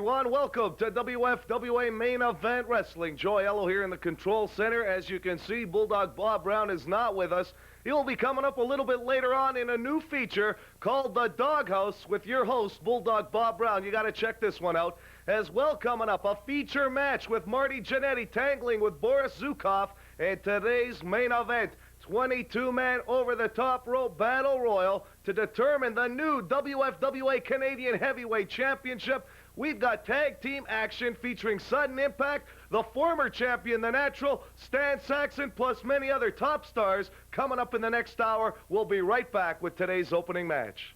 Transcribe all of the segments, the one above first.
everyone. Welcome to WFWA Main Event Wrestling. Joe Ello here in the control center. As you can see, Bulldog Bob Brown is not with us. He will be coming up a little bit later on in a new feature called The Doghouse with your host, Bulldog Bob Brown. You got to check this one out. As well, coming up, a feature match with Marty Jannetty tangling with Boris Zukov. And today's main event, 22-man over-the-top rope battle royal to determine the new WFWA Canadian Heavyweight Championship. We've got tag team action featuring Sudden Impact, the former champion, The Natural, Stan Saxon, plus many other top stars. Coming up in the next hour, we'll be right back with today's opening match.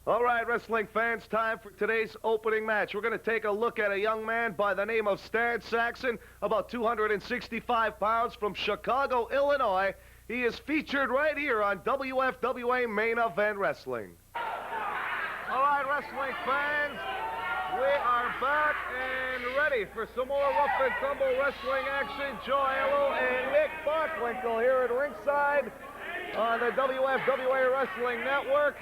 All right, wrestling fans, time for today's opening match. We're going to take a look at a young man by the name of Stan Saxon, about 265 pounds, from Chicago, Illinois. He is featured right here on WFWA Main Event Wrestling. All right, wrestling fans, we are back and ready for some more rough and tumble wrestling action. Joe Ello and Nick Bockwinkel here at ringside on the WFWA Wrestling Network.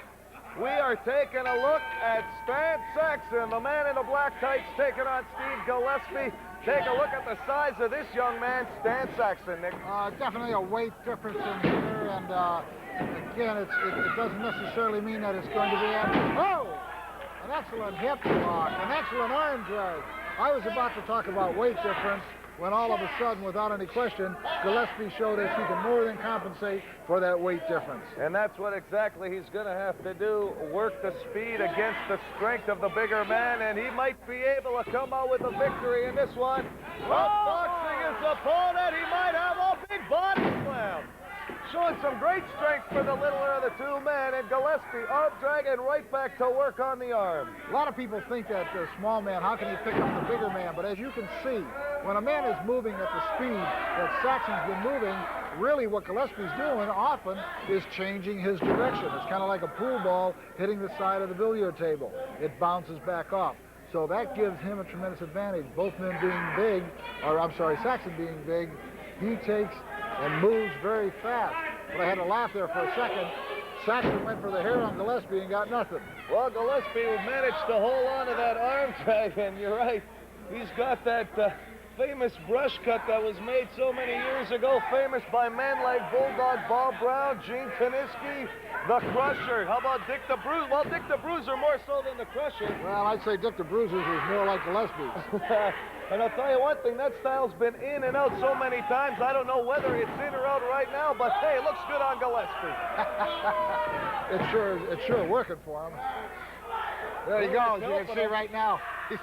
We are taking a look at Stan Saxon, the man in the black tights, taking on Steve Gillespie. Take a look at the size of this young man, Stan Saxon, Nick. Definitely a weight difference in here, and again, it doesn't necessarily mean that it's going to be an excellent hip lock, an excellent arm drag. I was about to talk about weight difference when all of a sudden, without any question, Gillespie showed us he can more than compensate for that weight difference. And that's what exactly he's going to have to do, work the speed against the strength of the bigger man, and he might be able to come out with a victory in this one. Outboxing his opponent, he might have a big body slam. Showing some great strength for the littler of the two men, and Gillespie arm dragging right back to work on the arm. A lot of people think that the small man, how can he pick up the bigger man? But as you can see, when a man is moving at the speed that Saxon's been moving, really what Gillespie's doing often is changing his direction. It's kind of like a pool ball hitting the side of the billiard table. It bounces back off. So that gives him a tremendous advantage. Both men being big, or I'm sorry, Saxon being big, he takes and moves very fast. But I had to laugh there for a second. Saxon went for the hair on Gillespie and got nothing. Well, Gillespie managed to hold on to that arm drag, and you're right. He's got that famous brush cut that was made so many years ago, famous by men like Bulldog Bob Brown, Gene Kiniski, the Crusher. How about Dick the Bruiser? Well, Dick the Bruiser more so than the Crusher. Well, I'd say Dick the Bruiser is more like Gillespie. And I'll tell you one thing, that style's been in and out so many times, I don't know whether it's in or out right now, but hey, it looks good on Gillespie. It's sure working for him. There he goes. You can see right now, he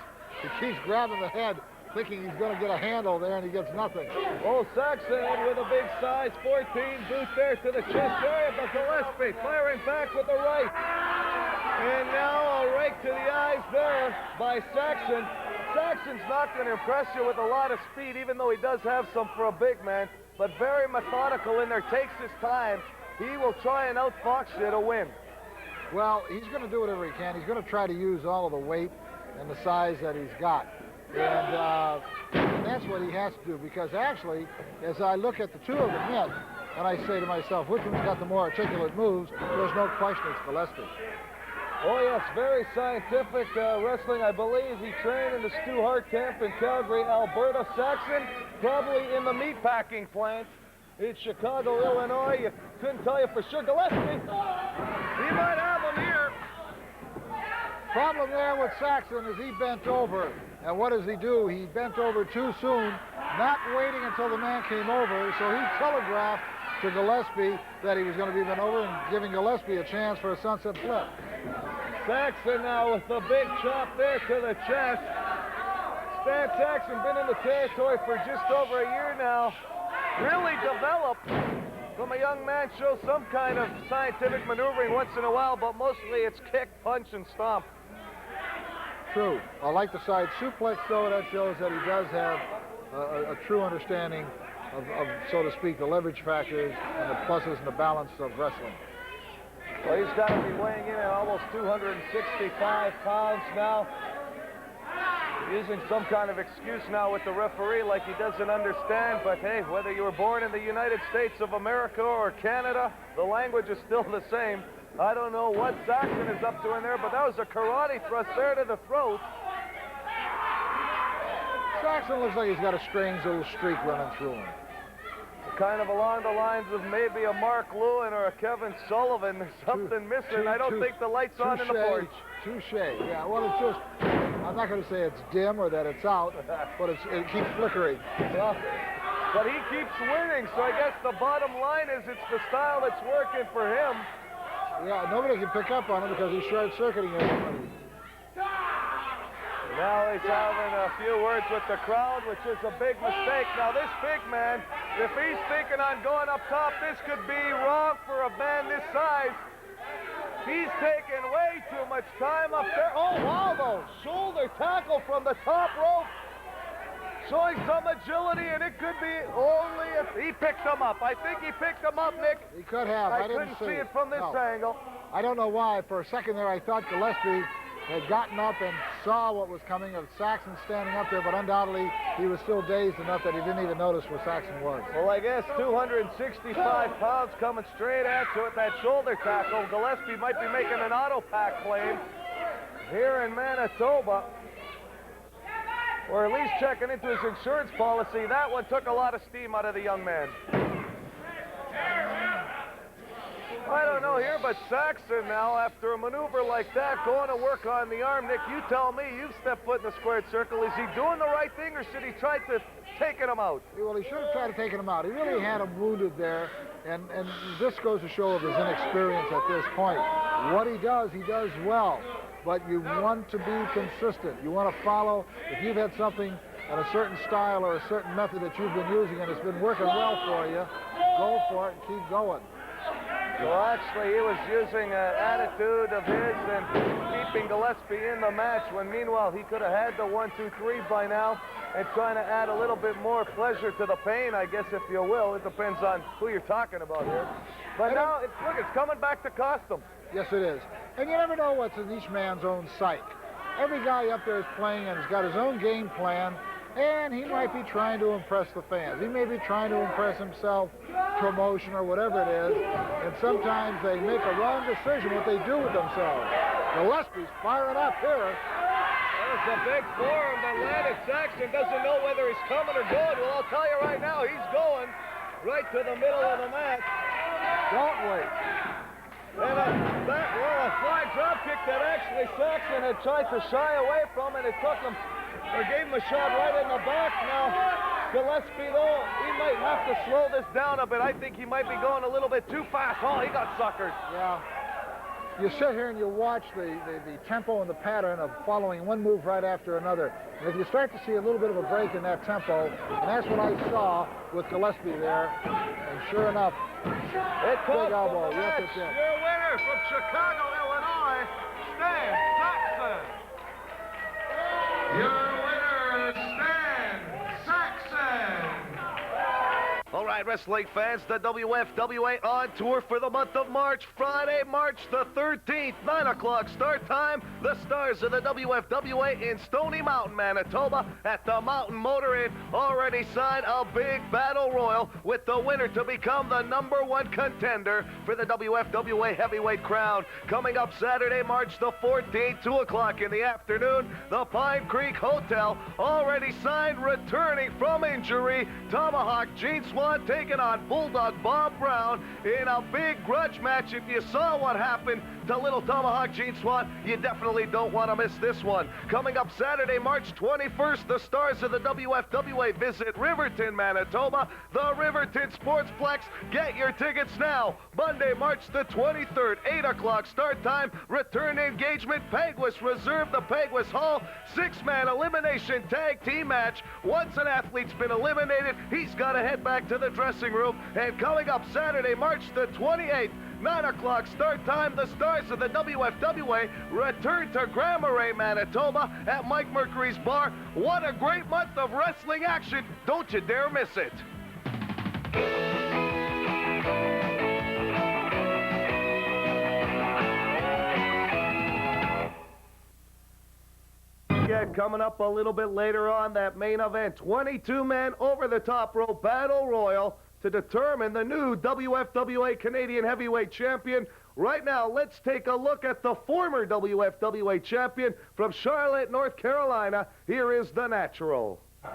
keeps grabbing the head, thinking he's going to get a handle there, and he gets nothing. Oh, Saxon with a big size 14 boot there to the chest area, but Gillespie firing back with the right. And now a rake to the eyes there by Saxon. Saxon's not going to impress you with a lot of speed, even though he does have some for a big man, but very methodical in there, takes his time. He will try and outfox you to win. Well, he's going to do whatever he can. He's going to try to use all of the weight and the size that he's got. And that's what he has to do, because actually, as I look at the two of them yet, and I say to myself, which one's got the more articulate moves, there's no question it's Gillespie. Oh, yes, very scientific wrestling. I believe he trained in the Stu Hart camp in Calgary, Alberta. Saxon, probably in the meatpacking plant in Chicago, Illinois. You couldn't tell you for sure. Gillespie, he might have him here. Problem there with Saxon is he bent over. And what does he do? He bent over too soon, not waiting until the man came over, so he telegraphed to Gillespie that he was going to be bent over and giving Gillespie a chance for a sunset flip. Saxon now with the big chop there to the chest. Stan Saxon been in the territory for just over a year now. Really developed from a young man, shows some kind of scientific maneuvering once in a while, but mostly it's kick, punch, and stomp. True. I like the side suplex, though. That shows that he does have a true understanding of, so to speak, the leverage factors and the pluses and the balance of wrestling. Well, he's got to be weighing in at almost 265 pounds now. Using some kind of excuse now with the referee like he doesn't understand, but hey, whether you were born in the United States of America or Canada, the language is still the same. I don't know what Saxon is up to in there, but that was a karate thrust there to the throat. Saxon looks like he's got a strange little streak running through him. Kind of along the lines of maybe a Mark Lewin or a Kevin Sullivan. There's something missing. I don't think the light's on in the porch. Touche. Yeah, well, it's just, I'm not going to say it's dim or that it's out, but it keeps flickering. Well, but he keeps winning, so I guess the bottom line is it's the style that's working for him. Yeah, nobody can pick up on him because he's short-circuiting everybody. Now he's having a few words with the crowd, which is a big mistake. Now this big man, if he's thinking on going up top, this could be wrong for a man this size. He's taking way too much time up there. Oh, wow, though. Shoulder tackle from the top rope. Showing some agility, and it could be only if he picked him up. I think he picked him up, Nick. He could have. I couldn't see it from this angle. I don't know why. For a second there, I thought Gillespie had gotten up and saw what was coming of Saxon standing up there, but undoubtedly he was still dazed enough that he didn't even notice where Saxon was. Well, I guess 265 pounds coming straight at you with that shoulder tackle. Gillespie might be making an auto pack claim here in Manitoba, or at least checking into his insurance policy. That one took a lot of steam out of the young man. I don't know here, but Saxon now, after a maneuver like that, going to work on the arm. Nick, you tell me, you've stepped foot in the squared circle. Is he doing the right thing, or should he try to take him out? Well, he should have tried to take him out. He really had him wounded there, and this goes to show of his inexperience at this point. What he does well, but you want to be consistent. You want to follow. If you've had something and a certain style or a certain method that you've been using and it's been working well for you, go for it and keep going. Well, actually, he was using an attitude of his and keeping Gillespie in the match when, meanwhile, he could have had the 1-2-3 by now and trying to add a little bit more pleasure to the pain, I guess, if you will. It depends on who you're talking about here. But now, look, it's coming back to cost him. Yes, it is. And you never know what's in each man's own psyche. Every guy up there is playing and has got his own game plan, and he might be trying to impress the fans. He may be trying to impress himself, promotion, or whatever it is, and sometimes they make a wrong decision what they do with themselves. Gillespie's firing up here. That's a big forearm that landed. Saxon doesn't know whether he's coming or going. Well, I'll tell you right now, he's going right to the middle of the mat. Don't wait. And a fly drop kick that actually Saxon had tried to shy away from, and it took him, or gave him a shot right in the back. Now, Gillespie, though, he might have to slow this down a bit. I think he might be going a little bit too fast. Oh, he got suckered. Yeah. You sit here and you watch the tempo and the pattern of following one move right after another. And if you start to see a little bit of a break in that tempo, and that's what I saw with Gillespie there, and sure enough, big elbow. Yes, it's in. Your winner from Chicago, Illinois, Stan Saxon. Your winner is Stan Saxon. All right, wrestling fans, the WFWA on tour for the month of March. Friday, March the 13th, 9 o'clock start time. The stars of the WFWA in Stony Mountain, Manitoba at the Mountain Motor Inn already signed a big battle royal with the winner to become the #1 contender for the WFWA heavyweight crown. Coming up Saturday, March the 14th, 2 o'clock in the afternoon, the Pine Creek Hotel already signed, returning from injury, Tomahawk Gene Swan taking on Bulldog Bob Brown in a big grudge match. If you saw what happened to little Tomahawk Gene Swan, you definitely don't want to miss this one. Coming up Saturday, March 21st, the stars of the WFWA visit Riverton, Manitoba, the Riverton Sportsplex. Get your tickets now. Monday, March the 23rd, 8 o'clock start time, return engagement, Peguis Reserve, the Peguis Hall, 6-man elimination tag team match. Once an athlete's been eliminated, he's got to head back to the dressing room. And coming up Saturday, March the 28th, 9 o'clock start time, the stars of the WFWA return to Grand Marais, Manitoba at Mike Mercury's Bar. What a great month of wrestling action. Don't you dare miss it. forget, coming up a little bit later on, that main event, 22-man over-the-top rope battle royal to determine the new WFWA Canadian Heavyweight Champion. Right now, let's take a look at the former WFWA Champion from Charlotte, North Carolina. Here is the Natural. All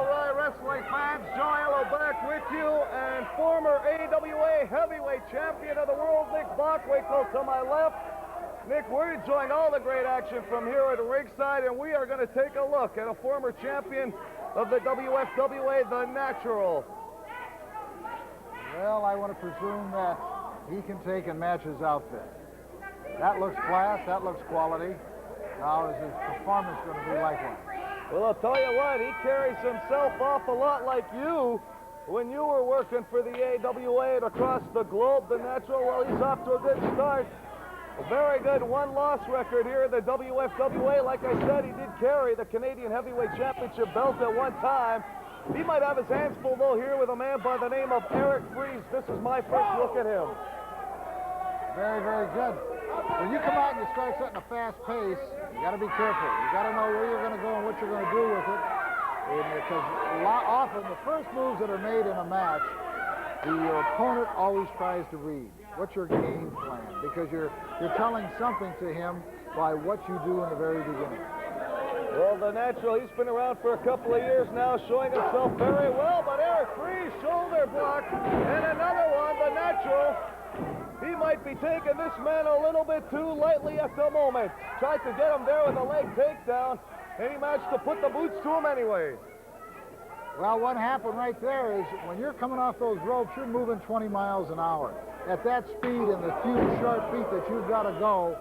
right, wrestling fans, Joe Ello back with you, and former AWA Heavyweight Champion of the world, Nick Bockwinkel, to my left. Nick, we're enjoying all the great action from here at ringside, and we are going to take a look at a former champion of the WFWA, the Natural. Well, I want to presume that he can take and match his outfit. That looks class, that looks quality. Now, is his performance going to be likewise? Well, I'll tell you what, he carries himself off a lot like you when you were working for the AWA and across the globe, the Natural. Well, he's off to a good start. A very good one-loss record here in the WFWA. Like I said, he did carry the Canadian Heavyweight Championship belt at one time. He might have his hands full, though, here with a man by the name of Eric Freeze. This is my first look at him. Very, very good. When you come out and you start setting a fast pace, you got to be careful. You got to know where you're going to go and what you're going to do with it. Because often the first moves that are made in a match, the opponent always tries to read. What's your game plan? Because you're telling something to him by what you do in the very beginning. Well, the Natural, he's been around for a couple of years now, showing himself very well, but Eric Freeze, shoulder block, and another one, the Natural. He might be taking this man a little bit too lightly at the moment. Tried to get him there with a leg takedown, and he managed to put the boots to him anyway. Well, what happened right there is when you're coming off those ropes, you're moving 20 miles an hour. At that speed and the few sharp feet that you've got to go,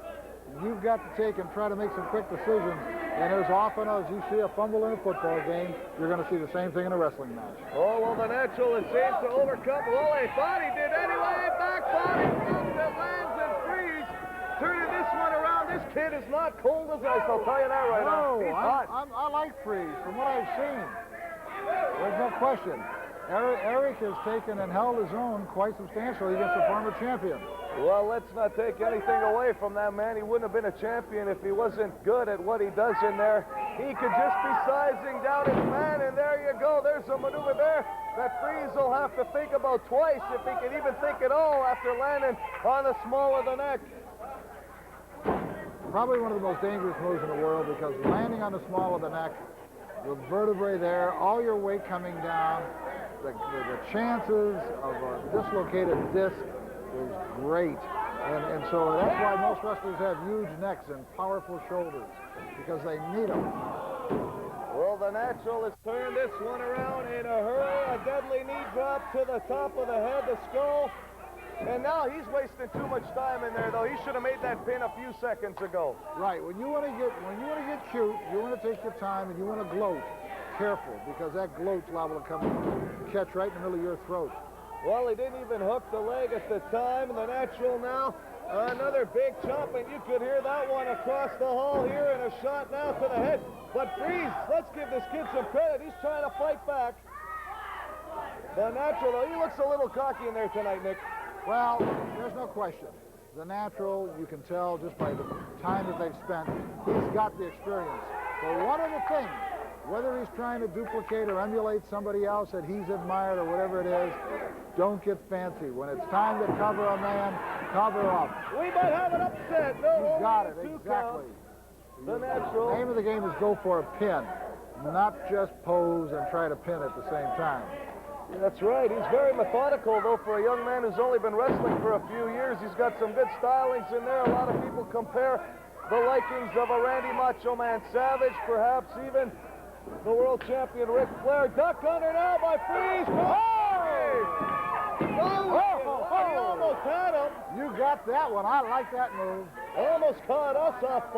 you've got to take and try to make some quick decisions. And as often as you see a fumble in a football game, you're going to see the same thing in a wrestling match. Oh, well, the Natural is seems to overcome. Well, they thought he did anyway. Back body drop that lands and Freeze. Turning this one around. This kid is not cold as ice, I'll tell you that right now. He's hot. I like Freeze from what I've seen. There's no question. Eric has taken and held his own quite substantially against the former champion. Well, let's not take anything away from that man. He wouldn't have been a champion if he wasn't good at what he does in there. He could just be sizing down his man, and there you go. There's a maneuver there that Freeze will have to think about twice if he can even think at all after landing on the small of the neck. Probably one of the most dangerous moves in the world, because landing on the small of the neck, the vertebrae there, all your weight coming down, the chances of a dislocated disc is great. And so that's why most wrestlers have huge necks and powerful shoulders, because they need them. Well, the Natural has turned this one around in a hurry. A deadly knee drop to the top of the head, the skull. And now he's wasting too much time in there, though. He should have made that pin a few seconds ago. Right. When you want to get cute, you want to take your time and you want to gloat. Careful, because that gloat's liable to come and catch right in the middle of your throat. Well, he didn't even hook the leg at the time, and the Natural now, another big chop, and you could hear that one across the hall here, and a shot now to the head. But Freeze, let's give this kid some credit. He's trying to fight back. The Natural, though, he looks a little cocky in there tonight, Nick. Well, there's no question. The Natural, you can tell just by the time that they've spent, he's got the experience. But one of the things, whether he's trying to duplicate or emulate somebody else that he's admired or whatever it is, don't get fancy. When it's time to cover a man, cover up. We might have an upset. No, you got it, exactly. count. The Natural. The name of the game is go for a pin, not just pose and try to pin at the same time. That's right. He's very methodical, though, for a young man who's only been wrestling for a few years. He's got some good stylings in there. A lot of people compare the likings of a Randy Macho Man Savage, perhaps even the world champion Ric Flair. Duck under now by Freeze. He almost had him. You got that one. I like that move. Almost caught us off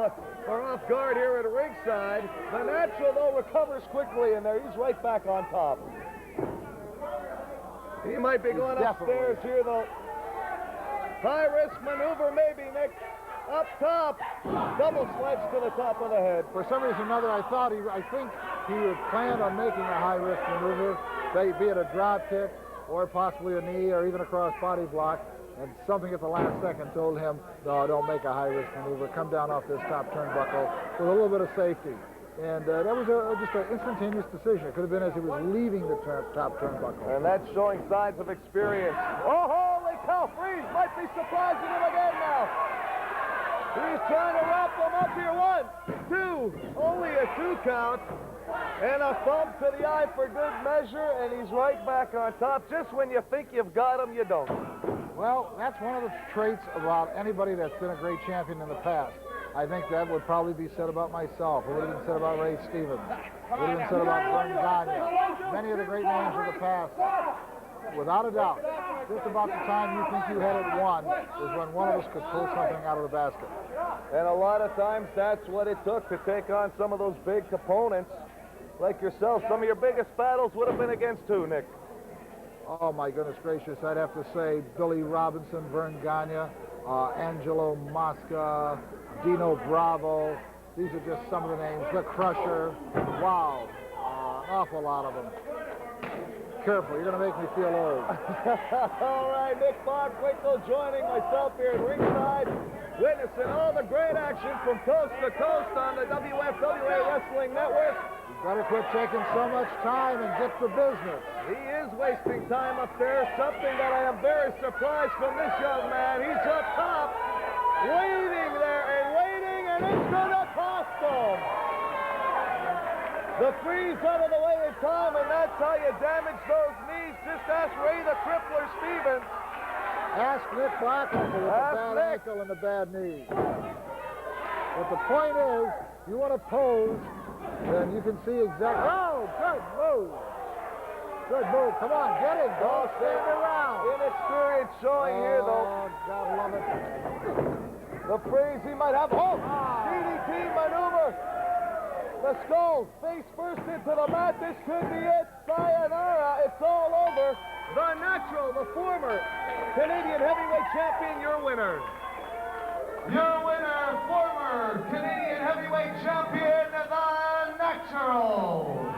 guard here at ringside. The Natural, though, recovers quickly in there. He's right back on top. He might be going upstairs here, though. High-risk maneuver, maybe, Nick. Up top. Double sledge to the top of the head. For some reason or another, I think he had planned on making a high-risk maneuver, be it a drop kick. or possibly a knee or even a cross-body block, and something at the last second told him, no, don't make a high-risk maneuver. Come down off this top turnbuckle with a little bit of safety. And that was just an instantaneous decision. It could have been as he was leaving the top turnbuckle. And that's showing signs of experience. Oh, holy cow, Freeze might be surprising him again now. He's trying to wrap him up here. 1, 2, only a 2 count. And a thump to the eye for good measure, and he's right back on top. Just when you think you've got him, you don't. Well, that's one of the traits about anybody that's been a great champion in the past. I think that would probably be said about myself. It would have been said about Ray Stevens. It would have been said about Vern Gagne. Many of the great names of the past. Without a doubt, just about the time you think you had it won is when one of us could pull something out of the basket. And a lot of times that's what it took to take on some of those big opponents like yourself. Some of your biggest battles would have been against who, Nick? Oh, my goodness gracious. I'd have to say Billy Robinson, Vern Gagne, Angelo Mosca, Dino Bravo. These are just some of the names. The Crusher. Wow. An awful lot of them. Careful, you're going to make me feel old. All right, Nick Bockwinkel joining myself here at ringside, witnessing all the great action from coast to coast on the WFWA Wrestling Network. You better quit taking so much time and get to business. He is wasting time up there, something that I am very surprised from this young man. He's up top, waiting there and it's going to cost him. The Freeze out of the way in time, and that's how you damage those knees. Just ask Ray the Crippler Stevens. Ask Nick Bockwinkel with the bad ankle and the bad knee. But the point is, you want to pose, then you can see exactly. Oh, good move. Good move. Come on, get it. Don't stand around. Inexperience showing here, though. Oh, God love it. The Freeze, he might have. Oh, DDT maneuver. The skull face first into the mat. This could be it. Sayonara. It's all over. The Natural, the former Canadian heavyweight champion, your winner. Your winner, former Canadian heavyweight champion, The Natural.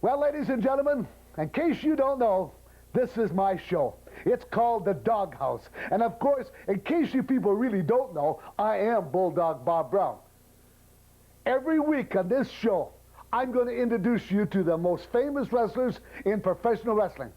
Well, ladies and gentlemen, in case you don't know, this is my show. It's called The Doghouse. And of course, in case you people really don't know, I am Bulldog Bob Brown. Every week on this show, I'm going to introduce you to the most famous wrestlers in professional wrestling.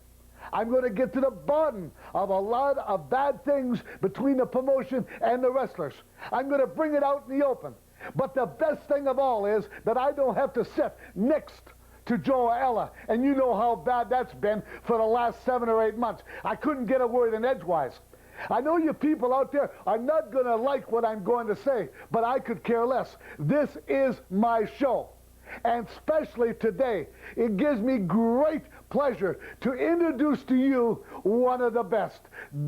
I'm going to get to the bottom of a lot of bad things between the promotion and the wrestlers. I'm going to bring it out in the open. But the best thing of all is that I don't have to sit next to Joe Ella, and you know how bad that's been for the last 7 or 8 months. I couldn't get a word in edgewise. I know you people out there are not going to like what I'm going to say, but I could care less. This is my show. And especially today, it gives me great pleasure to introduce to you one of the best,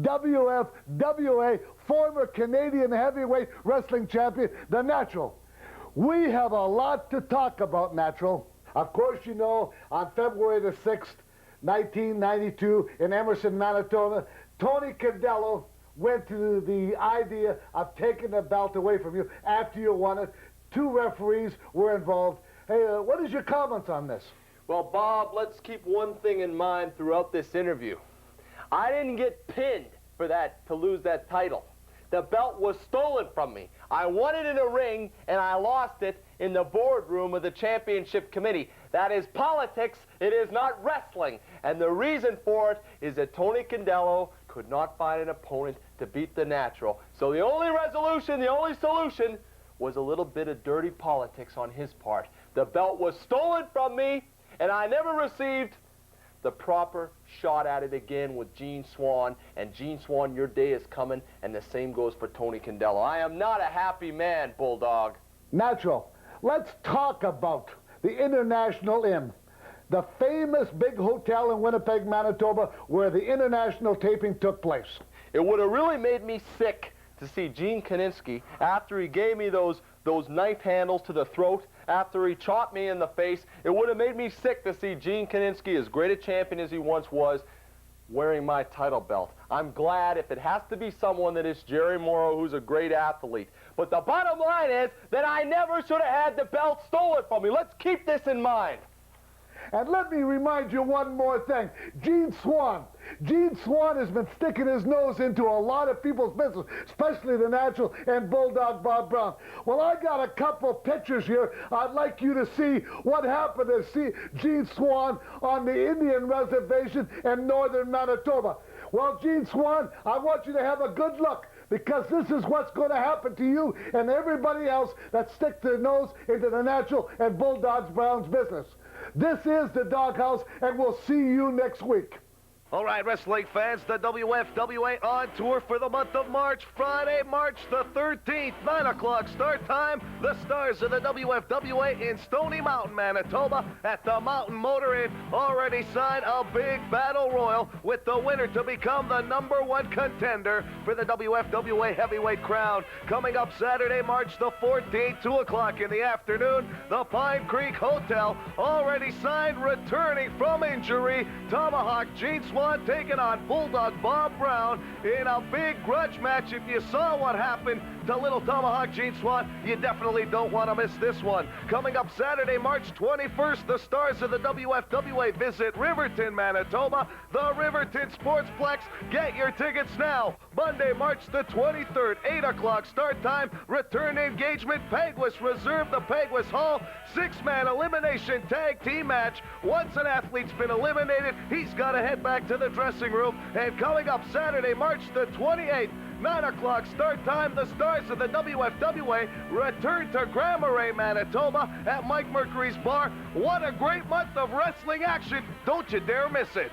WFWA former Canadian heavyweight wrestling champion, The Natural. We have a lot to talk about, Natural. Of course, you know, on February the 6th, 1992, in Emerson, Manitoba, Tony Condello went to the idea of taking the belt away from you after you won it. 2 referees were involved. Hey, what is your comments on this? Well, Bob, let's keep one thing in mind throughout this interview. I didn't get pinned for that to lose that title. The belt was stolen from me. I won it in a ring, and I lost it in the boardroom of the championship committee. That is politics. It is not wrestling. And the reason for it is that Tony Condello could not find an opponent to beat The Natural. So the only resolution, the only solution, was a little bit of dirty politics on his part. The belt was stolen from me, and I never received the proper shot at it again with Gene Swan. And Gene Swan, your day is coming, and the same goes for Tony Condello. I am not a happy man, Bulldog. Natural, let's talk about the International Inn, the famous big hotel in Winnipeg, Manitoba, where the international taping took place. It would have really made me sick to see Gene Kaninsky, after he gave me those knife handles to the throat, after he chopped me in the face. It would have made me sick to see Gene Kaninsky, as great a champion as he once was, wearing my title belt. I'm glad if it has to be someone that is Jerry Morrow, who's a great athlete. But the bottom line is that I never should have had the belt stolen from me. Let's keep this in mind. And let me remind you one more thing. Gene Swan. Gene Swan has been sticking his nose into a lot of people's business, especially the Natural and Bulldog Bob Brown. Well, I got a couple pictures here. I'd like you to see what happened to see Gene Swan on the Indian Reservation in northern Manitoba. Well, Gene Swan, I want you to have a good look, because this is what's going to happen to you and everybody else that stick their nose into the Natural and Bulldogs Browns business. This is the Doghouse, and we'll see you next week. All right, wrestling fans, the WFWA on tour for the month of March. Friday, March the 13th, 9 o'clock start time. The stars of the WFWA in Stony Mountain, Manitoba at the Mountain Motor Inn already signed a big battle royal with the winner to become the #1 contender for the WFWA heavyweight crown. Coming up Saturday, March the 14th, 2 o'clock in the afternoon, the Pine Creek Hotel already signed, returning from injury, Tomahawk Gene Swan taking on Bulldog Bob Brown in a big grudge match. If you saw what happened to little Tomahawk Gene Swan, you definitely don't want to miss this one. Coming up Saturday, March 21st, the stars of the WFWA visit Riverton, Manitoba, the Riverton Sportsplex. Get your tickets now. Monday, March the 23rd, 8 o'clock start time, return engagement, Peguis Reserve, the Peguis Hall, 6-man elimination tag team match. Once an athlete's been eliminated, he's got to head back to the dressing room. And coming up Saturday, March the 28th, 9 o'clock start time, the stars of the WFWA return to Grand Marais, Manitoba at Mike Mercury's Bar. What a great month of wrestling action. Don't you dare miss it.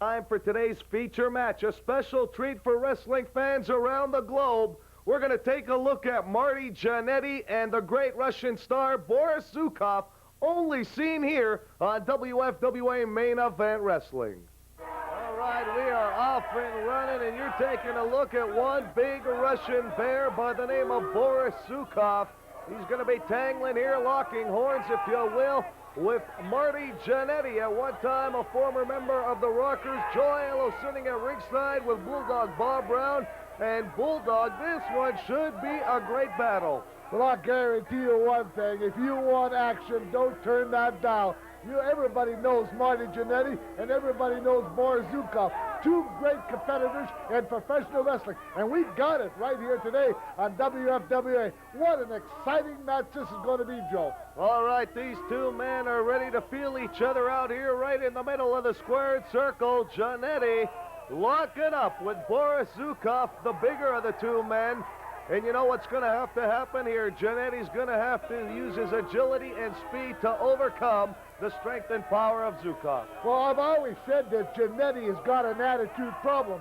Time for today's feature match, a special treat for wrestling fans around the globe. We're going to take a look at Marty Jannetty and the great Russian star Boris Zukov, only seen here on WFWA Main Event Wrestling. All right, we are off and running, and you're taking a look at one big Russian bear by the name of Boris Zukov. He's going to be tangling here, locking horns, if you will, with Marty Jannetty, at one time a former member of the Rockers. Joe Allo sitting at ringside with Bulldog Bob Brown. And Bulldog, this one should be a great battle. Well, I guarantee you one thing. If you want action, don't turn that dial. Everybody knows Marty Jannetty, and everybody knows Boris Zukov. Two great competitors in professional wrestling. And we got it right here today on WFWA. What an exciting match this is going to be, Joe. All right, these two men are ready to feel each other out here right in the middle of the squared circle. Jannetty locking up with Boris Zukov, the bigger of the two men. And you know what's going to have to happen here? Jannetty's going to have to use his agility and speed to overcome the strength and power of Zukov. Well, I've always said that Jannetty has got an attitude problem.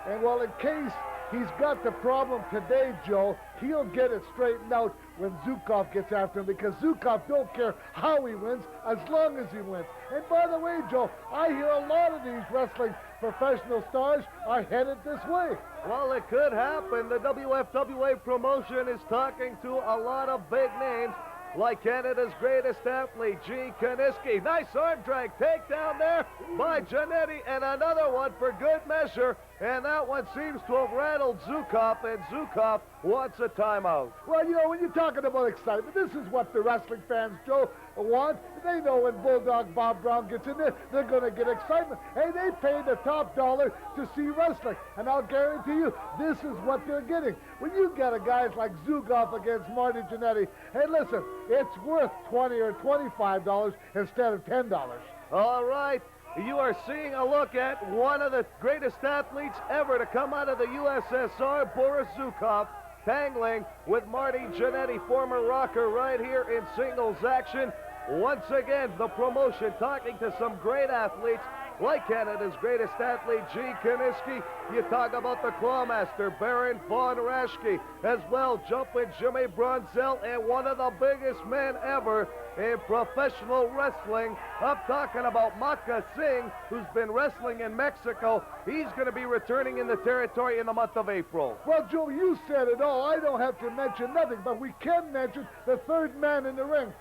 And, well, in case he's got the problem today, Joe, he'll get it straightened out when Zukov gets after him, because Zukov don't care how he wins as long as he wins. And by the way, Joe, I hear a lot of these wrestling professional stars are headed this way. Well, it could happen. The WFWA promotion is talking to a lot of big names, like Canada's greatest athlete, Gene Kaniski. Nice arm drag takedown there by Jannetty, and another one for good measure. And that one seems to have rattled Zukov, and Zukov wants a timeout. Well, when you're talking about excitement, this is what the wrestling fans, Joe, want. They know when Bulldog Bob Brown gets in there, they're going to get excitement. Hey, they pay the top dollar to see wrestling. And I'll guarantee you, this is what they're getting. When you get a guy like Zukov against Marty Jannetty, hey, listen, it's worth $20 or $25 instead of $10. All right. You are seeing a look at one of the greatest athletes ever to come out of the USSR, Boris Zukov, tangling with Marty Jannetty, former rocker, right here in singles action. Once again, the promotion talking to some great athletes, like Canada's greatest athlete, Gene Kaniski. You talk about the Clawmaster, Baron Von Raschke, as well, Jumpin' Jimmy Bronzell, and one of the biggest men ever in professional wrestling. I'm talking about Maka Singh, who's been wrestling in Mexico. He's going to be returning in the territory in the month of April. Well, Joe, you said it all. I don't have to mention nothing, but we can mention the third man in the ring.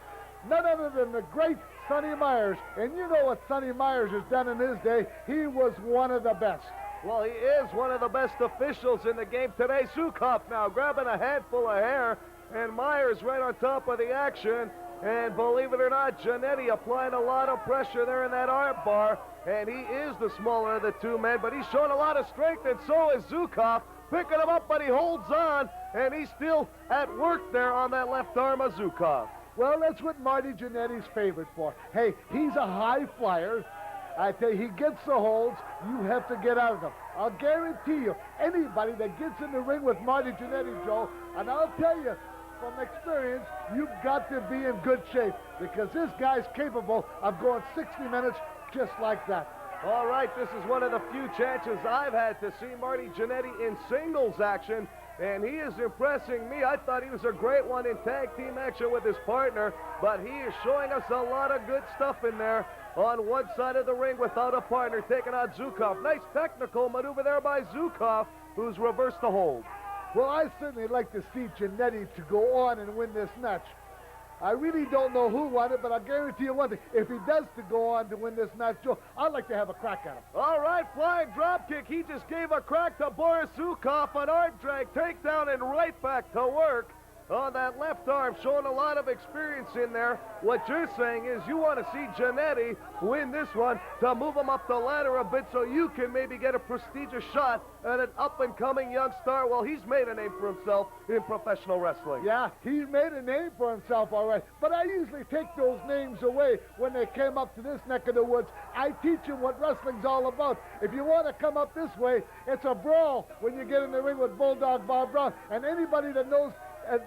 None other than the great Sonny Myers. And you know what Sonny Myers has done in his day. He was one of the best. Well, he is one of the best officials in the game today. Zukov now grabbing a handful of hair, and Myers right on top of the action. And believe it or not, Giannetti applying a lot of pressure there in that arm bar. And he is the smaller of the two men, but he's showing a lot of strength, and so is Zukov. Picking him up, but he holds on, and he's still at work there on that left arm of Zukov. Well, that's what Marty Giannetti's favorite for. Hey, he's a high flyer. I tell you, he gets the holds. You have to get out of them. I'll guarantee you, anybody that gets in the ring with Marty Giannetti, Joe, and I'll tell you, from experience, you've got to be in good shape because this guy's capable of going 60 minutes just like that. All right, this is one of the few chances I've had to see Marty Giannetti in singles action, and he is impressing me. I thought he was a great one in tag team action with his partner, but he is showing us a lot of good stuff in there on one side of the ring without a partner, taking on Zukov. Nice technical maneuver there by Zukov, who's reversed the hold. Well, I certainly like to see Giannetti to go on and win this match. I really don't know who won it, but I'll guarantee you one thing. If he does to go on to win this match, Joe, I'd like to have a crack at him. All right, flying drop kick. He just gave a crack to Boris Zukov, an arm drag, takedown, and right back to work on that left arm, showing a lot of experience in there. What you're saying is you want to see Giannetti win this one to move him up the ladder a bit so you can maybe get a prestigious shot at an up-and-coming young star. Well, he's made a name for himself in professional wrestling. Yeah, he's made a name for himself, all right. But I usually take those names away when they came up to this neck of the woods. I teach them what wrestling's all about. If you want to come up this way, it's a brawl when you get in the ring with Bulldog Bob Brown. And anybody that knows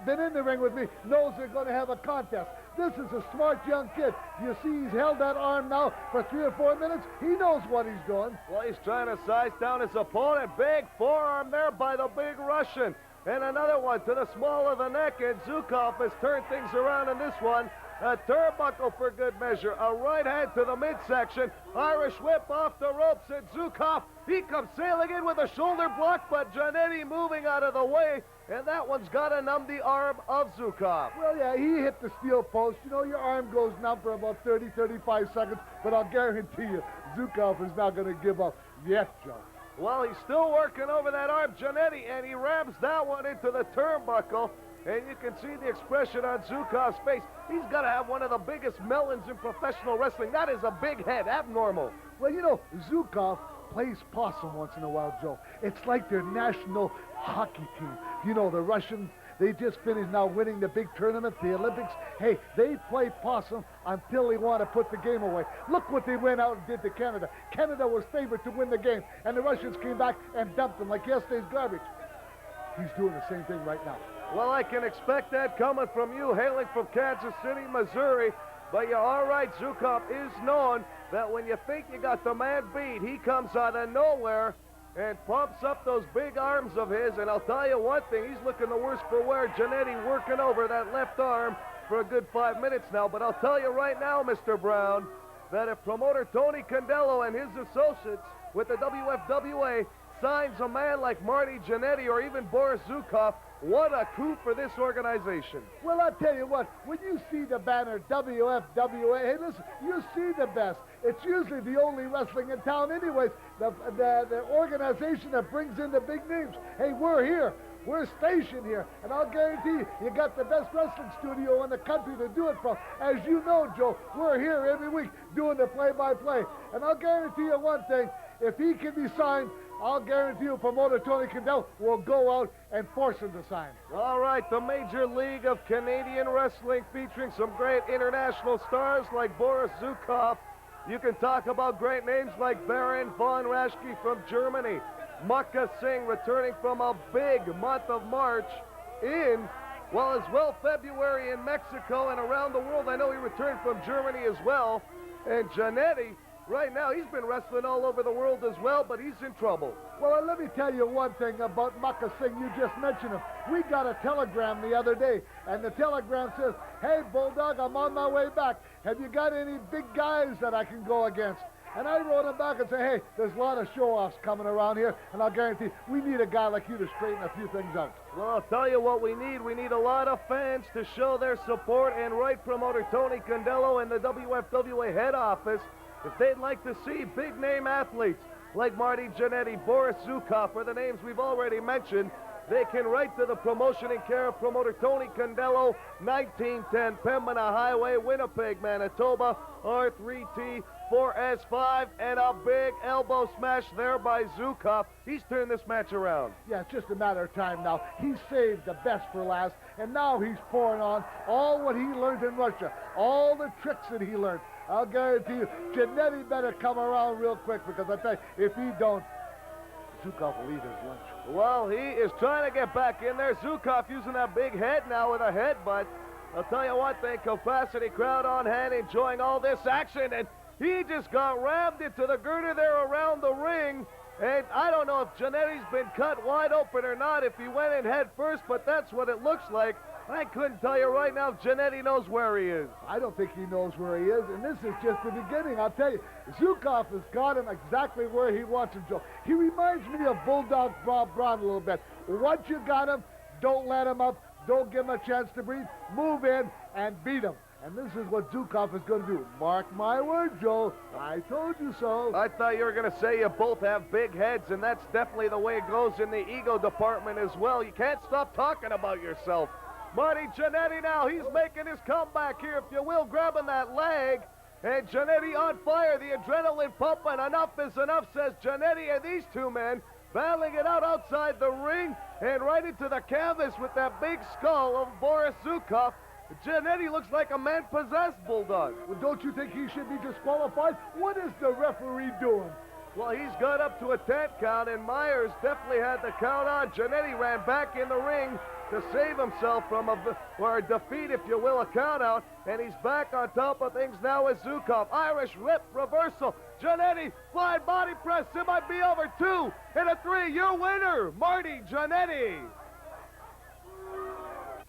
been in the ring with me knows they're going to have a contest. This is a smart young kid. You see he's held that arm now for 3 or 4 minutes. He knows what he's doing. Well, he's trying to size down his opponent. Big forearm there by the big Russian. And another one to the small of the neck, and Zukov has turned things around in this one. A turnbuckle for good measure. A right hand to the midsection. Irish whip off the ropes, and Zukov, he comes sailing in with a shoulder block, but Giannetti moving out of the way, and that one's got to numb the arm of Zukov. Well, yeah, he hit the steel post. You know, your arm goes numb for about 30, 35 seconds, but I'll guarantee you, Zukov is not going to give up yet, Joe. Well, he's still working over that arm, Giannetti, and he rams that one into the turnbuckle. And you can see the expression on Zukov's face. He's got to have one of the biggest melons in professional wrestling. That is a big head, abnormal. Well, you know, Zukov plays possum once in a while, Joe. It's like their national hockey team. You know, the Russians, they just finished now winning the big tournament, the Olympics. Hey, they play possum until they want to put the game away. Look what they went out and did to Canada. Canada was favored to win the game, and the Russians came back and dumped them like yesterday's garbage. He's doing the same thing right now. Well, I can expect that coming from you, hailing from Kansas City, Missouri. But you're all right, Zukov is known that when you think you got the man beat, he comes out of nowhere and pumps up those big arms of his. And I'll tell you one thing, he's looking the worse for wear. Giannetti working over that left arm for a good 5 minutes now. But I'll tell you right now, Mr. Brown, that if promoter Tony Condello and his associates with the WFWA signs a man like Marty Giannetti or even Boris Zukov, what a coup for this organization. Well, I'll tell you what, when you see the banner WFWA, hey, listen, you see the best. It's usually the only wrestling in town anyways, the organization that brings in the big names. Hey, we're here. We're stationed here, and I'll guarantee you, you got the best wrestling studio in the country to do it from. As you know, Joe, we're here every week doing the play-by-play. And I'll guarantee you one thing, if he can be signed, I'll guarantee you promoter Tony Condello will go out and force him to sign. All right, the Major League of Canadian Wrestling featuring some great international stars like Boris Zukov. You can talk about great names like Baron von Raschke from Germany. Makka Singh returning from a big month of March in, well, as well, February in Mexico and around the world. I know he returned from Germany as well. And Giannetti, right now, he's been wrestling all over the world as well, but he's in trouble. Well, let me tell you one thing about Makka Singh. You just mentioned him. We got a telegram the other day, and the telegram says, "Hey, Bulldog, I'm on my way back. Have you got any big guys that I can go against?" And I wrote him back and said, "Hey, there's a lot of show-offs coming around here, and I'll guarantee we need a guy like you to straighten a few things out." Well, I'll tell you what we need. We need a lot of fans to show their support, and right promoter Tony Condello and the WFWA head office, if they'd like to see big-name athletes like Marty Jannetty, Boris Zukov, or the names we've already mentioned, they can write to the promotion in care of promoter Tony Condello, 1910 Pembina Highway, Winnipeg, Manitoba, R3T4S5, and a big elbow smash there by Zukov. He's turned this match around. Yeah, it's just a matter of time now. He saved the best for last, and now he's pouring on all what he learned in Russia, all the tricks that he learned. I'll guarantee you, Jannetty better come around real quick, because I tell you, if he don't, Zukov will eat his lunch. Well, he is trying to get back in there. Zukov using that big head now with a headbutt. I'll tell you what, the capacity crowd on hand enjoying all this action, and he just got rammed into the girder there around the ring. And I don't know if Jannetty's been cut wide open or not, if he went in head first, but that's what it looks like. I couldn't tell you right now if Jannetty knows where he is. I don't think he knows where he is, and this is just the beginning. I'll tell you, Zukov has got him exactly where he wants him, Joe. He reminds me of Bulldog Bob Brown a little bit. Once you got him, don't let him up, don't give him a chance to breathe, move in and beat him. And this is what Zukov is going to do. Mark my word, Joe. I told you so. I thought you were going to say you both have big heads, and that's definitely the way it goes in the ego department as well. You can't stop talking about yourself. Marty Jannetty now, he's making his comeback here, if you will, grabbing that leg. And Jannetty on fire, the adrenaline pumping. Enough is enough, says Jannetty, and these two men battling it out outside the ring and right into the canvas with that big skull of Boris Zukov. Jannetty looks like a man possessed, Bulldog. Well, don't you think he should be disqualified? What is the referee doing? Well, he's got up to a 10 count, and Myers definitely had the count on. Jannetty ran back in the ring to save himself from a defeat, if you will, a count out, and he's back on top of things now with Zukov. Irish whip reversal. Jannetty, flying body press. It might be over 2 and a 3. Your winner, Marty Jannetty.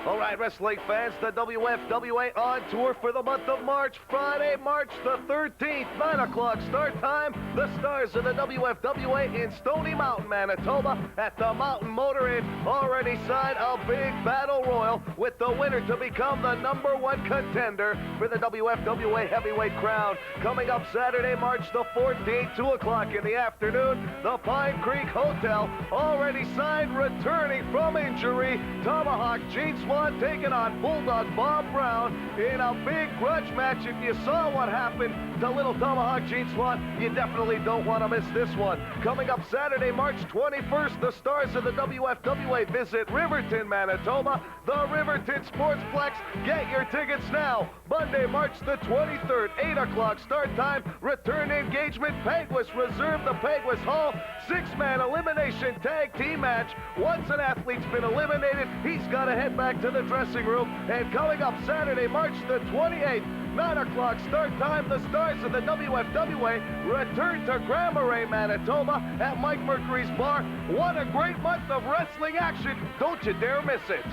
All right, wrestling fans, the WFWA on tour for the month of March. Friday, March the 13th, 9 o'clock start time. The stars of the WFWA in Stony Mountain, Manitoba at the Mountain Motor Inn. Already signed a big battle royal with the winner to become the #1 contender for the WFWA heavyweight crown. Coming up Saturday, March the 14th, 2 o'clock in the afternoon, the Pine Creek Hotel. Already signed, returning from injury, Tomahawk Gene Swan taking on Bulldog Bob Brown in a big grudge match. If you saw what happened to little Tomahawk Gene Swan, you definitely don't want to miss this one. Coming up Saturday, March 21st, the stars of the WFWA visit Riverton, Manitoba, the Riverton Sportsplex. Get your tickets now. Monday, March the 23rd, 8 o'clock start time. Return engagement, Peguis Reserve, the Peguis Hall. 6-man elimination tag team match. Once an athlete's been eliminated, he's got to head back to the dressing room. And coming up Saturday, March the 28th, 9 o'clock start time, the stars of the WFWA return to Grand Marais, Manitoba at Mike Mercury's Bar. What a great month of wrestling action. Don't you dare miss it.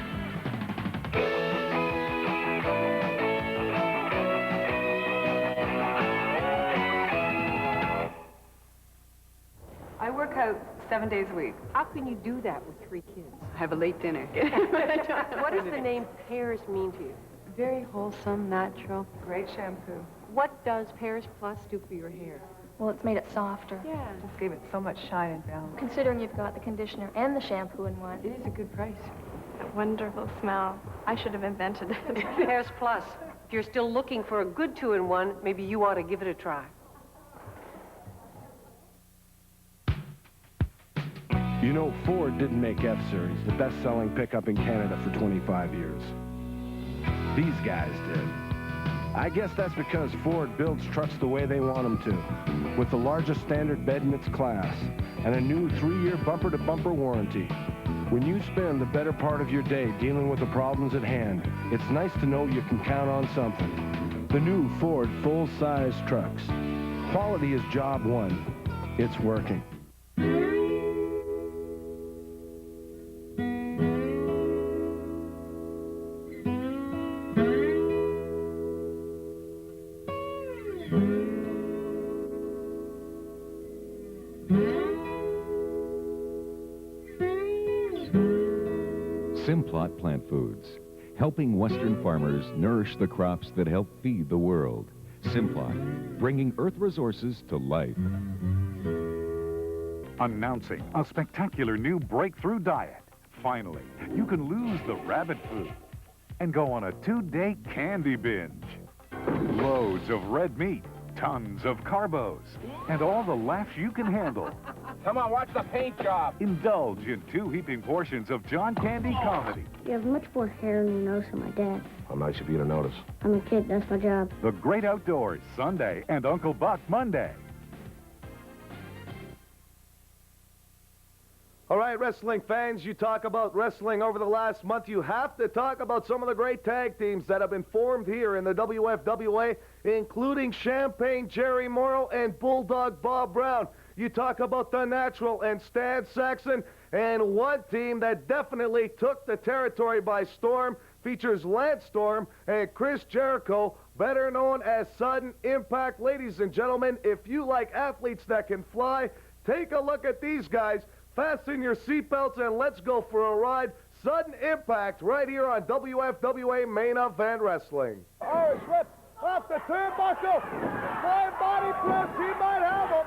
I work out 7 days a week. How can you do that with 3 kids? I have a late dinner. What does the name Pears mean to you? Very wholesome, natural, great shampoo. What does Pears Plus do for your hair? Well, it's made it softer. Yeah. Just gave it so much shine and balance. Considering you've got the conditioner and the shampoo in one. It is a good price. A wonderful smell. I should have invented it. Pears Plus. If you're still looking for a good 2-in-1, maybe you ought to give it a try. You know, Ford didn't make F-Series, the best-selling pickup in Canada for 25 years. These guys did. I guess that's because Ford builds trucks the way they want them to, with the largest standard bed in its class, and a new 3-year bumper-to-bumper warranty. When you spend the better part of your day dealing with the problems at hand, it's nice to know you can count on something. The new Ford full-size trucks. Quality is job one. It's working. Simplot Plant Foods, helping Western farmers nourish the crops that help feed the world. Simplot, bringing earth resources to life. Announcing a spectacular new breakthrough diet. Finally, you can lose the rabbit food and go on a 2-day candy binge. Loads of red meat, tons of carbos, and all the laughs you can handle. Come on, watch the paint job. Indulge in 2 heaping portions of John Candy comedy. You have much more hair in your nose than my dad. How nice of you to notice. I'm a kid, that's my job. The Great Outdoors, Sunday, and Uncle Buck, Monday. All right, wrestling fans, you talk about wrestling over the last month. You have to talk about some of the great tag teams that have been formed here in the WFWA, including Champagne Jerry Morrow and Bulldog Bob Brown. You talk about The Natural and Stan Saxon, and one team that definitely took the territory by storm features Lance Storm and Chris Jericho, better known as Sudden Impact. Ladies and gentlemen, if you like athletes that can fly, take a look at these guys. Fasten your seatbelts and let's go for a ride. Sudden Impact right here on WFWA Main Event Wrestling. Irish whip off the turnbuckle. Flying body press. He might have him.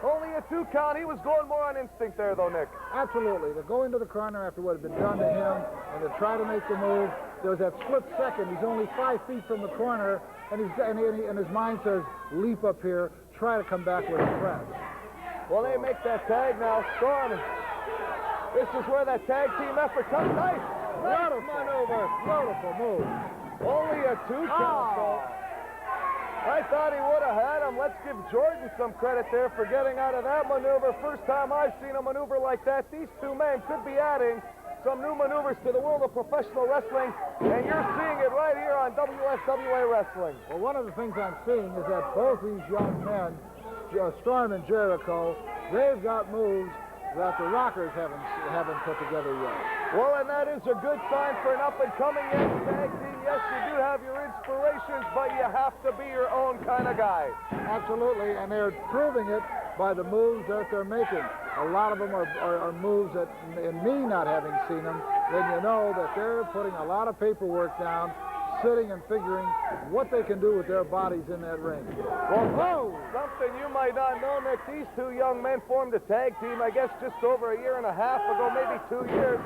Only a 2 count. He was going more on instinct there, though, Nick. Absolutely. To go into the corner after what had been done to him and to try to make the move, there was that split second. He's only 5 feet from the corner, and his mind says, leap up here, try to come back with a press. Well, they make that tag now. Storm. This is where that tag team effort comes. Nice maneuver. Beautiful move. Only a 2 count, though. I thought he would have had him. Let's give Jordan some credit there for getting out of that maneuver. First time I've seen a maneuver like that. These 2 men could be adding some new maneuvers to the world of professional wrestling, and you're seeing it right here on WFWA Wrestling. Well, one of the things I'm seeing is that both these young men, Storm and Jericho, they've got moves that the Rockers haven't put together yet. Well, and that is a good sign for an up-and-coming young tag team. Yes, you do have your inspirations, but you have to be your own kind of guy. Absolutely, and they're proving it by the moves that they're making. A lot of them are moves that, in me not having seen them, then you know that they're putting a lot of paperwork down, sitting and figuring what they can do with their bodies in that ring. Well, something you might not know, Nick, these 2 young men formed a tag team, I guess, just over a year and a half ago, maybe 2 years.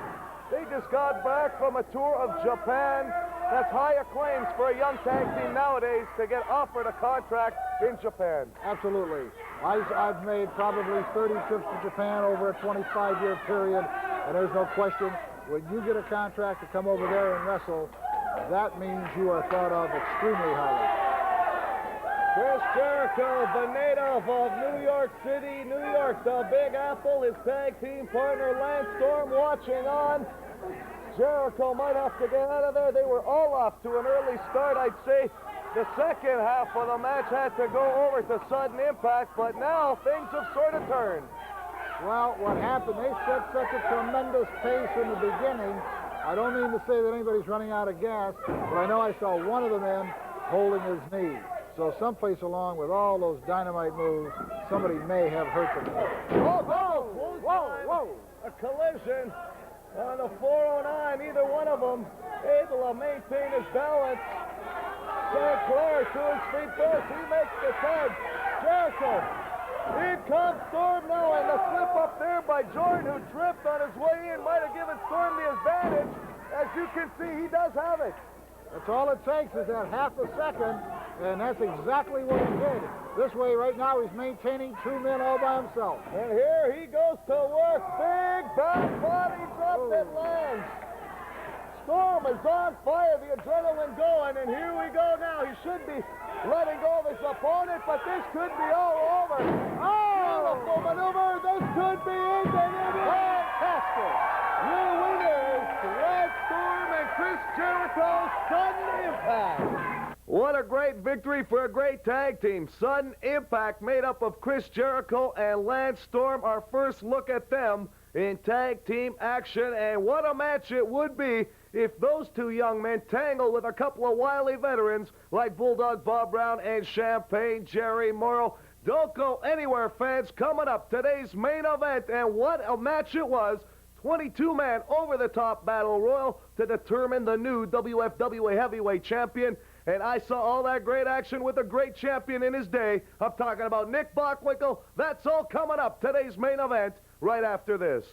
They just got back from a tour of Japan. That's high acclaims for a young tag team nowadays to get offered a contract in Japan. Absolutely. I've made probably 30 trips to Japan over a 25-year period, and there's no question, when you get a contract to come over there and wrestle, that means you are thought of extremely highly. Chris Jericho, the native of New York City, New York, the Big Apple, his tag team partner Lance Storm watching on. Jericho might have to get out of there. They were all off to an early start, I'd say. The second half of the match had to go over to Sudden Impact, but now things have sort of turned. Well, what happened, they set such a tremendous pace in the beginning. I don't mean to say that anybody's running out of gas, but I know I saw one of the men holding his knee. So someplace along with all those dynamite moves, somebody may have hurt them. Whoa! A collision on the 409. Either one of them able to maintain his balance. St. Clair to his feet first. He makes the tag. Jericho. Here comes Storm now, and the slip up there by Jordan, who tripped on his way in, might have given Storm the advantage. As you can see, he does have it. That's all it takes is that half a second, and that's exactly what he did. This way, right now, he's maintaining 2 men all by himself. And here he goes to work. Big back body drop that lands. Storm is on fire, the adrenaline going, and here we go now. He should be letting go of his opponent, but this could be all over. Beautiful maneuver. This could be it, and it is fantastic. Your winners, Lance Storm and Chris Jericho, Sudden Impact. What a great victory for a great tag team. Sudden Impact made up of Chris Jericho and Lance Storm. Our first look at them in tag team action, and what a match it would be if those 2 young men tangled with a couple of wily veterans like Bulldog Bob Brown and Champagne Jerry Morrow. Don't go anywhere, fans. Coming up, today's main event, and what a match it was. 22-man over-the-top battle royal to determine the new WFWA heavyweight champion. And I saw all that great action with a great champion in his day. I'm talking about Nick Bockwinkel. That's all coming up. Today's main event right after this.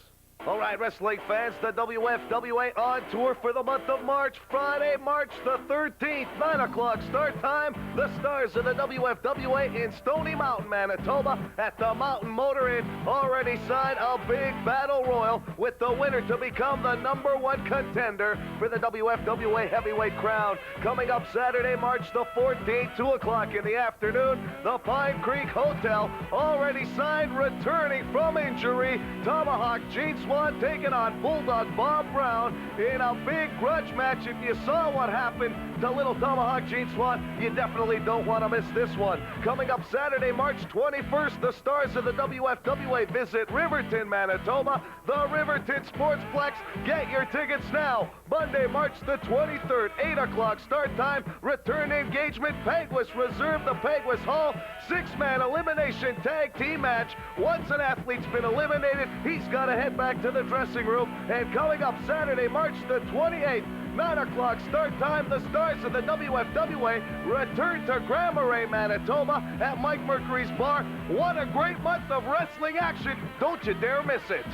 All right, wrestling fans, the WFWA on tour for the month of March. Friday, March the 13th, 9 o'clock start time. The stars of the WFWA in Stony Mountain, Manitoba at the Mountain Motor Inn already signed a big battle royal with the winner to become the #1 contender for the WFWA heavyweight crown. Coming up Saturday, March the 14th, 2 o'clock in the afternoon, the Pine Creek Hotel already signed, returning from injury, Tomahawk Gene Swan taking on Bulldog Bob Brown in a big grudge match. If you saw what happened to little Tomahawk Gene Swan, you definitely don't want to miss this one. Coming up Saturday, March 21st, the stars of the WFWA visit Riverton, Manitoba, the Riverton Sportsplex. Get your tickets now. Monday, March the 23rd, 8 o'clock start time. Return engagement. Peguis reserve the Peguis Hall. 6-man elimination tag team match. Once an athlete's been eliminated, he's got to head back to the dressing room. And coming up Saturday, March the 28th, 9 o'clock start time, the stars of the WFWA return to Grand Marais, Manitoba at Mike Mercury's bar. What a great month of wrestling action. Don't you dare miss it.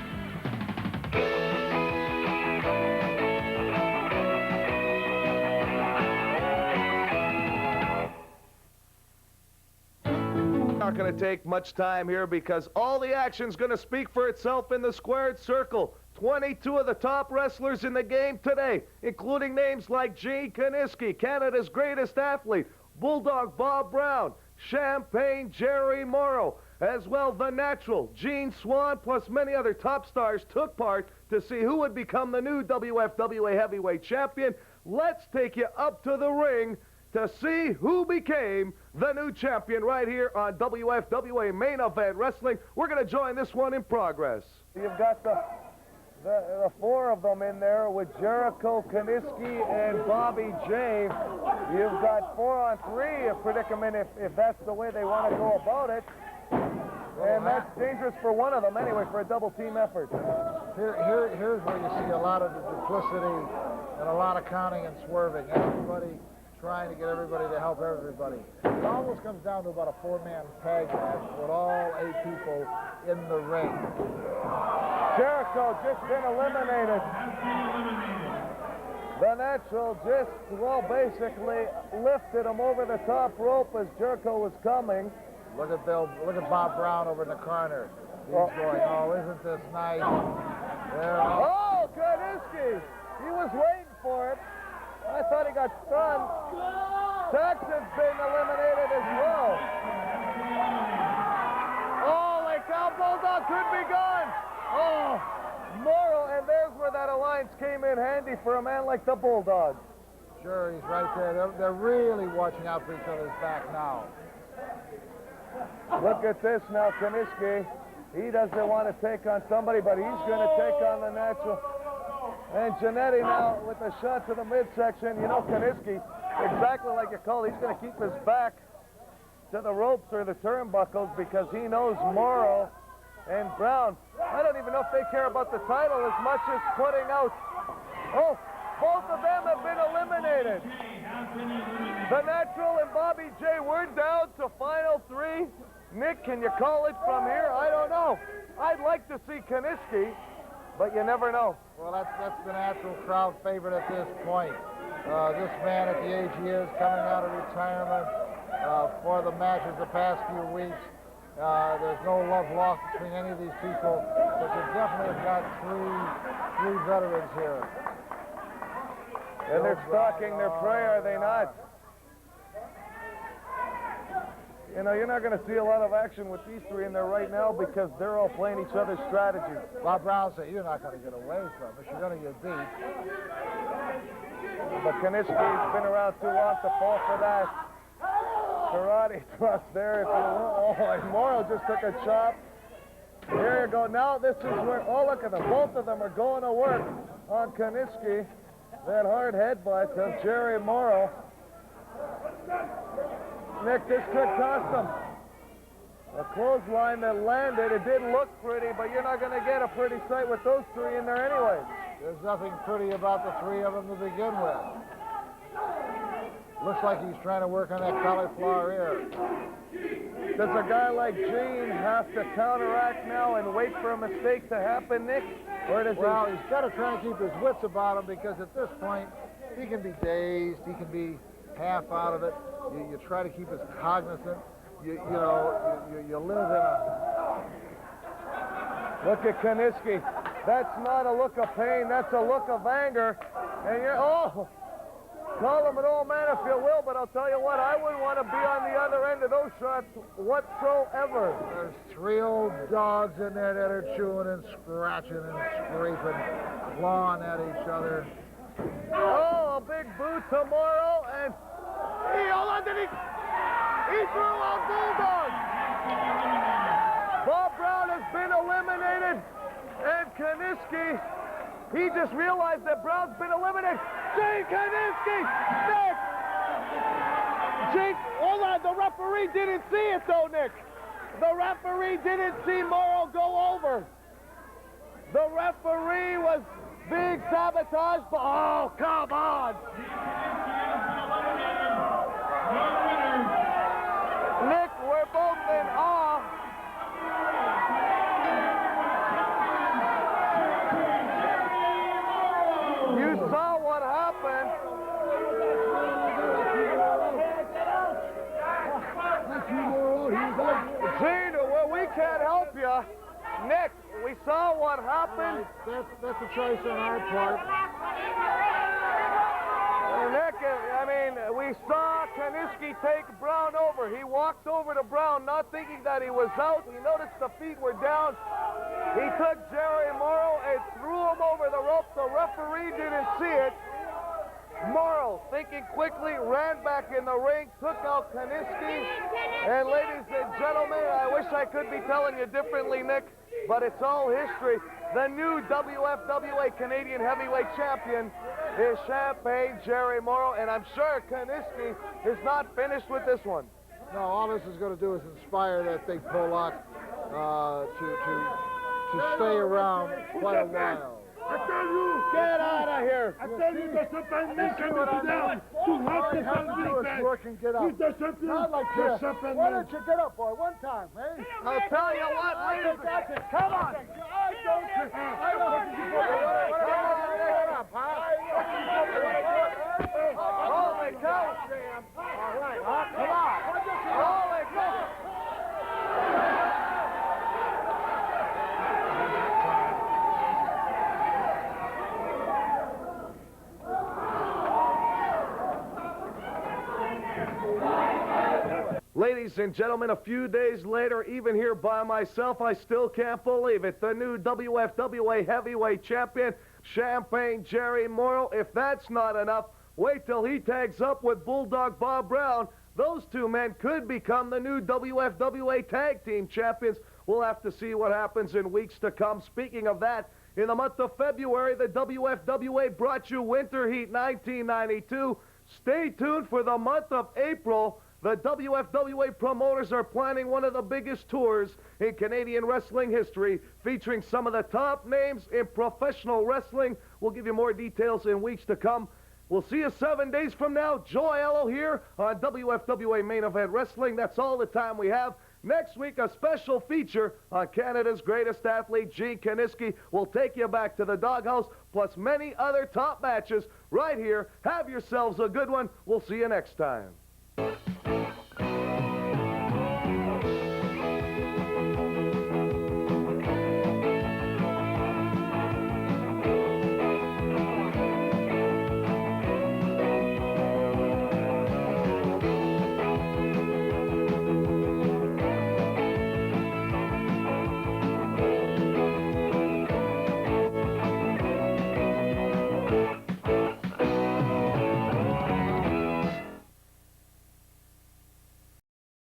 Not going to take much time here because all the action's going to speak for itself in the squared circle. 22 of the top wrestlers in the game today, including names like Gene Kiniski, Canada's greatest athlete, Bulldog Bob Brown, Champagne Jerry Morrow, as well the Natural, Gene Swan, plus many other top stars took part to see who would become the new WFWA heavyweight champion. Let's take you up to the ring to see who became the new champion right here on WFWA Main Event Wrestling. We're going to join this one in progress. You've got the 4 of them in there with Jericho, Kiniski, and Bobby J. You've got 4-on-3, a predicament if that's the way they want to go about it. And that's dangerous for one of them anyway, for a double team effort. Here's where you see a lot of the duplicity and a lot of counting and swerving. Everybody trying to get everybody to help everybody. It almost comes down to about a 4-man tag match with all 8 people in the ring. Jericho just been eliminated. The Natural just, well, basically lifted him over the top rope as Jericho was coming. Look at Bob Brown over in the corner. He's going, oh, isn't this nice? Oh, Kiniski! He was waiting for it. I thought he got stunned. Saxon's been eliminated as well. Holy cow, Bulldog could be gone. Oh, Morrow, and there's where that alliance came in handy for a man like the Bulldog. Sure, he's right there. They're really watching out for each other's back now. Look at this now, Kiniski. He doesn't want to take on somebody, but he's going to take on the Natural. And Jannetty now with a shot to the midsection. You know, Kiniski, exactly like you called, he's going to keep his back to the ropes or the turnbuckles because he knows Morrow and Brown. I don't even know if they care about the title as much as putting out. Oh, both of them have been eliminated. The Natural and Bobby J, we're down to final 3. Nick, can you call it from here? I don't know. I'd like to see Kiniski, but you never know. Well, that's the Natural crowd favorite at this point. This man at the age he is, coming out of retirement for the matches the past few weeks. There's no love lost between any of these people, but you definitely have got three veterans here. And they're stalking their prey, are they not? You know, you're not going to see a lot of action with these 3 in there right now because they're all playing each other's strategies. Bob Brown said, you're not going to get away from us. You're going to get beat. But Kiniski's been around too long to fall for that. Karate thrust there, if you will. Oh, and Morrow just took a chop. Here you go. Now this is where, oh, look at them. Both of them are going to work on Kiniski. That hard headbutt of Jerry Morrow. Nick, this could cost them. A clothesline that landed. It didn't look pretty, but you're not going to get a pretty sight with those 3 in there anyway. There's nothing pretty about the 3 of them to begin with. Looks like he's trying to work on that cauliflower ear. Does a guy like Gene have to counteract now and wait for a mistake to happen, Nick? Or does Well, he's got to try and keep his wits about him, because at this point, he can be dazed, he can be half out of it. You try to keep us cognizant. You live in a... Look at Kaniski. That's not a look of pain, that's a look of anger. And you're, call him an old man if you will, but I'll tell you what, I wouldn't want to be on the other end of those shots whatsoever. There's 3 old dogs in there that are chewing and scratching and scraping, clawing at each other. Oh, a big boot to Morrow, and he threw out Bulldog. Bob Brown has been eliminated, and Kaniski, he just realized that Brown's been eliminated. Gene Kaniski, Nick! Gene, hold on, the referee didn't see it though, Nick. The referee didn't see Morrow go over. The referee was being sabotaged, but oh, come on! Nick, we're both in awe. You saw what happened. Gene, well, we can't help you. Nick, we saw what happened. That's a choice on our part. Nick, I mean, we saw Kaniski take Brown over. He walked over to Brown, not thinking that he was out. He noticed the feet were down. He took Jerry Morrow and threw him over the rope. The referee didn't see it. Morrow, thinking quickly, ran back in the ring, took out Kaniski. And ladies and gentlemen, I wish I could be telling you differently, Nick, but it's all history. The new WFWA Canadian Heavyweight Champion is Champagne Jerry Morrow, and I'm sure Kaniski is not finished with this one. No, all this is going to do is inspire that big Polak to stay around quite a while. I tell you, get out of here. I tell you, the Champagne coming down to help the family. Working, get up. Not like this. Why don't you get up, boy? One time, eh? I'll tell you what, ladies. Come on. Holy cow. All right, come on. Holy cow. Ladies and gentlemen, a few days later, even here by myself, I still can't believe it. The new WFWA Heavyweight Champion, Champagne Jerry Morrow. If that's not enough, wait till he tags up with Bulldog Bob Brown. Those two men could become the new WFWA Tag Team Champions. We'll have to see what happens in weeks to come. Speaking of that, in the month of February, the WFWA brought you Winter Heat 1992. Stay tuned for the month of April. The WFWA promoters are planning one of the biggest tours in Canadian wrestling history, featuring some of the top names in professional wrestling. We'll give you more details in weeks to come. We'll see you 7 days from now. Joe Ello here on WFWA Main Event Wrestling. That's all the time we have. Next week, a special feature on Canada's greatest athlete, Gene Kaniski. We'll take you back to the doghouse, plus many other top matches right here. Have yourselves a good one. We'll see you next time.